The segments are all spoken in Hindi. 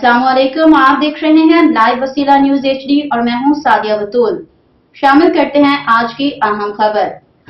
अस्सलाम वालेकुम, आप देख रहे हैं लाइव वसीला न्यूज HD और मैं हूं सादिया बतूल। शामिल करते हैं आज की अहम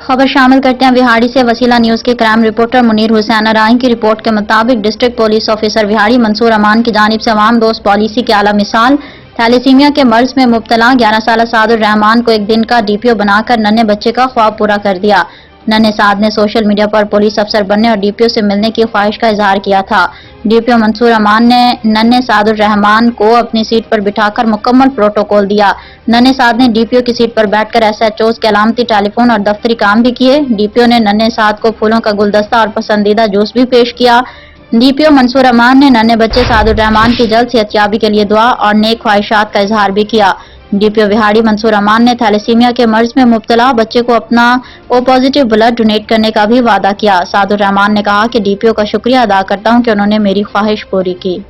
खबर शामिल करते हैं विहाड़ी से। वसीला न्यूज के क्राइम रिपोर्टर मुनीर हुसैन अराइन की रिपोर्ट के मुताबिक district police officer Vehari Mansoor Aman की जानिब से अवाम दोस्त पॉलिसी की आला मिसाल थैलेसीमिया के मर्ज में मुब्तला 11 साल सादुर रहमान को एक दिन का DPO बनाकर नन्हे बच्चे का ख्वाब पूरा कर दिया। नन्हे साद ने सोशल मीडिया पर पुलिस अफसर बनने और DPO से मिलने की ख्वाहिश का इजहार किया था। DPO मंसूर अमान ने नन्हे सादुर रहमान को अपनी सीट पर बिठाकर मुकम्मल प्रोटोकॉल दिया। नन्हे साद ने DPO की सीट पर बैठकर SHOs के अलामती टेलीफोन और दफ्तरी काम भी किए। DPO ने नन्हे साद को फूलों का गुलदस्ता और पसंदीदा जूस भी पेश किया। DPO मंसूर अमान ने नन्हे बच्चे सादुर रहमान की जल्द सेहतयाबी के लिए दुआ और नेक ख्वाहिशात का इजहार भी किया। DPO विहाड़ी मंसूर अमान ने थैलेसीमिया के मर्ज में मुब्तला बच्चे को अपना O पॉजिटिव ब्लड डोनेट करने का भी वादा किया। सादुर रहमान ने कहा कि DPO का शुक्रिया अदा करता हूं कि उन्होंने मेरी ख्वाहिश पूरी की।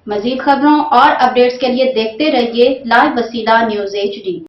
मजीद खबरों और अपडेट्स के लिए देखते रहिए लाइव वसीला न्यूज HD।